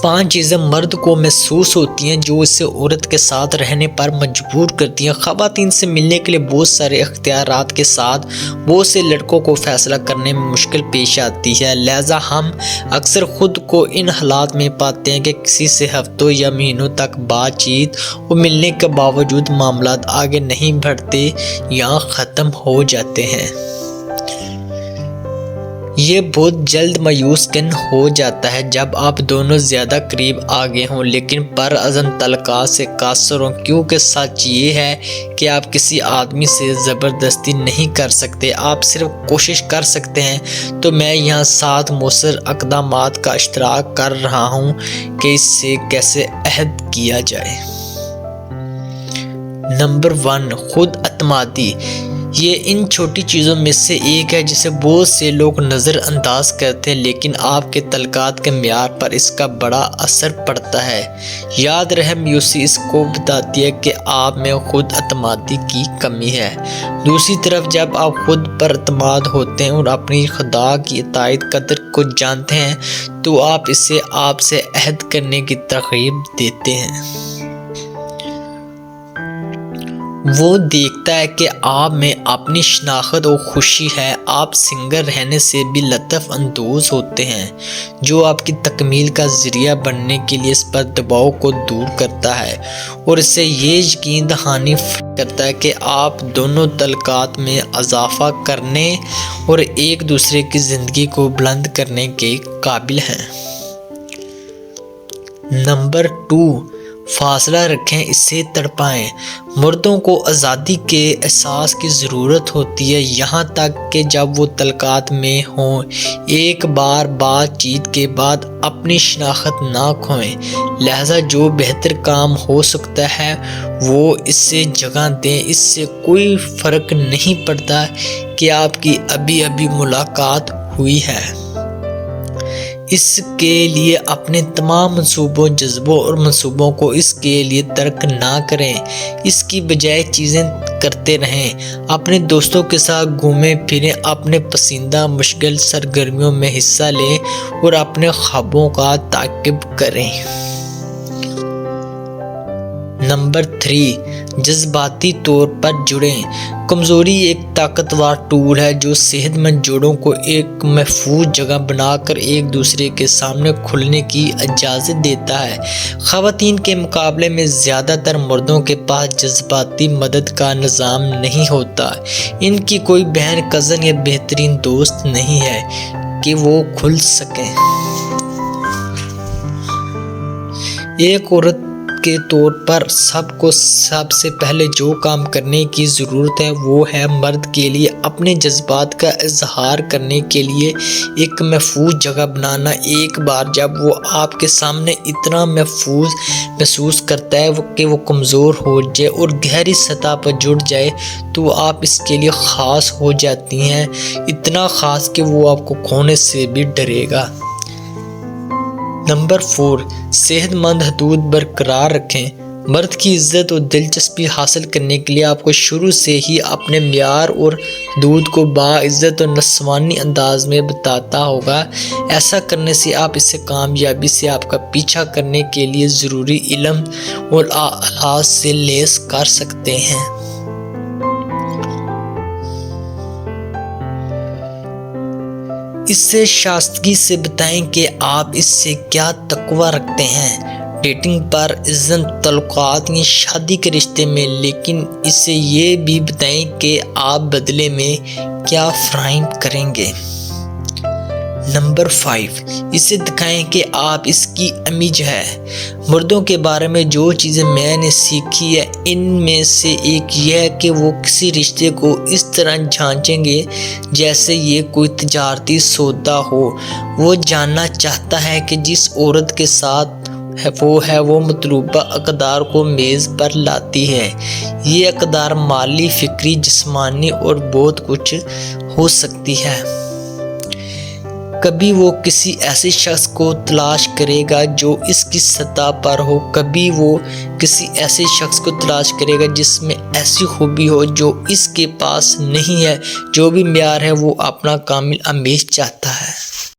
5 چیزیں مرد کو محسوس ہوتی ہیں جو اسے عورت کے ساتھ رہنے پر مجبور کرتی ہیں۔ خواتین سے ملنے کے لیے بہت سارے اختیارات کے ساتھ بہت سے لڑکوں کو فیصلہ کرنے میں مشکل پیش آتی ہے، لہٰذا ہم اکثر خود کو ان حالات میں پاتے ہیں کہ کسی سے ہفتوں یا مہینوں تک بات چیت اور ملنے کے باوجود معاملات آگے نہیں بڑھتے یا ختم ہو جاتے ہیں۔ یہ بہت جلد مایوس کن ہو جاتا ہے جب آپ دونوں زیادہ قریب آ گئے ہوں، لیکن پرعزم تعلقات سے قاصر ہوں، کیونکہ سچ یہ ہے کہ آپ کسی آدمی سے زبردستی نہیں کر سکتے، آپ صرف کوشش کر سکتے ہیں۔ تو میں یہاں 7 مؤثر اقدامات کا اشتراک کر رہا ہوں کہ اس سے کیسے عہد کیا جائے۔ نمبر 1، خود اعتمادی۔ یہ ان چھوٹی چیزوں میں سے ایک ہے جسے بہت سے لوگ نظر انداز کرتے ہیں، لیکن آپ کے تعلقات کے معیار پر اس کا بڑا اثر پڑتا ہے۔ یاد رہے میوسی اس کو بتاتی ہے کہ آپ میں خود اعتمادی کی کمی ہے۔ دوسری طرف جب آپ خود پر اعتماد ہوتے ہیں اور اپنی خدا کی اطاعت قدر کو جانتے ہیں تو آپ اسے آپ سے عہد کرنے کی ترغیب دیتے ہیں۔ وہ دیکھتا ہے کہ آپ میں اپنی شناخت اور خوشی ہے، آپ سنگل رہنے سے بھی لطف اندوز ہوتے ہیں، جو آپ کی تکمیل کا ذریعہ بننے کے لیے اس پر دباؤ کو دور کرتا ہے اور اسے یہ یقین دہانی کرتا ہے کہ آپ دونوں تعلقات میں اضافہ کرنے اور ایک دوسرے کی زندگی کو بلند کرنے کے قابل ہیں۔ نمبر 2، فاصلہ رکھیں، اسے تڑپائیں۔ مردوں کو آزادی کے احساس کی ضرورت ہوتی ہے، یہاں تک کہ جب وہ تعلقات میں ہوں۔ ایک بار بات چیت کے بعد اپنی شناخت نہ کھوئیں، لہٰذا جو بہتر کام ہو سکتا ہے وہ اس سے جگہ دیں۔ اس سے کوئی فرق نہیں پڑتا کہ آپ کی ابھی ملاقات ہوئی ہے۔ اس کے لیے اپنے تمام منصوبوں، جذبوں اور منصوبوں کو اس کے لیے ترک نہ کریں، اس کی بجائے چیزیں کرتے رہیں۔ اپنے دوستوں کے ساتھ گھومیں پھریں، اپنے پسندیدہ مشغول سرگرمیوں میں حصہ لیں اور اپنے خوابوں کا تعاقب کریں۔ نمبر 3، جذباتی طور پر جڑیں۔ کمزوری ایک طاقتور ٹول ہے جو صحت مند جوڑوں کو ایک محفوظ جگہ بنا کر ایک دوسرے کے سامنے کھلنے کی اجازت دیتا ہے۔ خواتین کے مقابلے میں زیادہ تر مردوں کے پاس جذباتی مدد کا نظام نہیں ہوتا۔ ان کی کوئی بہن، کزن یا بہترین دوست نہیں ہے کہ وہ کھل سکیں۔ ایک عورت کے طور پر سب سے پہلے جو کام کرنے کی ضرورت ہے وہ ہے مرد کے لیے اپنے جذبات کا اظہار کرنے کے لیے ایک محفوظ جگہ بنانا۔ ایک بار جب وہ آپ کے سامنے اتنا محفوظ محسوس کرتا ہے کہ وہ کمزور ہو جائے اور گہری سطح پر جڑ جائے تو آپ اس کے لیے خاص ہو جاتی ہیں، اتنا خاص کہ وہ آپ کو کھونے سے بھی ڈرے گا۔ نمبر 4، صحت مند حدود برقرار رکھیں۔ مرد کی عزت اور دلچسپی حاصل کرنے کے لیے آپ کو شروع سے ہی اپنے معیار اور حدود کو باعزت اور نسوانی انداز میں بتانا ہوگا۔ ایسا کرنے سے آپ اسے کامیابی سے آپ کا پیچھا کرنے کے لیے ضروری علم اور آلات سے لیس کر سکتے ہیں۔ اس سے شائستگی سے بتائیں کہ آپ اس سے کیا توقع رکھتے ہیں، ڈیٹنگ پر، عزت، تعلقات یا شادی کے رشتے میں، لیکن اسے یہ بھی بتائیں کہ آپ بدلے میں کیا فراہم کریں گے۔ نمبر 5، اسے دکھائیں کہ آپ اس کی امیج ہے۔ مردوں کے بارے میں جو چیزیں میں نے سیکھی ہے ان میں سے ایک یہ ہے کہ وہ کسی رشتے کو اس طرح جانچیں گے جیسے یہ کوئی تجارتی سودا ہو۔ وہ جاننا چاہتا ہے کہ جس عورت کے ساتھ وہ مطلوبہ اقدار کو میز پر لاتی ہے۔ یہ اقدار مالی، فکری، جسمانی اور بہت کچھ ہو سکتی ہے۔ کبھی وہ کسی ایسے شخص کو تلاش کرے گا جو اس کی سطح پر ہو، کبھی وہ کسی ایسے شخص کو تلاش کرے گا جس میں ایسی خوبی ہو جو اس کے پاس نہیں ہے۔ جو بھی معیار ہے وہ اپنا کامل امیج چاہتا ہے۔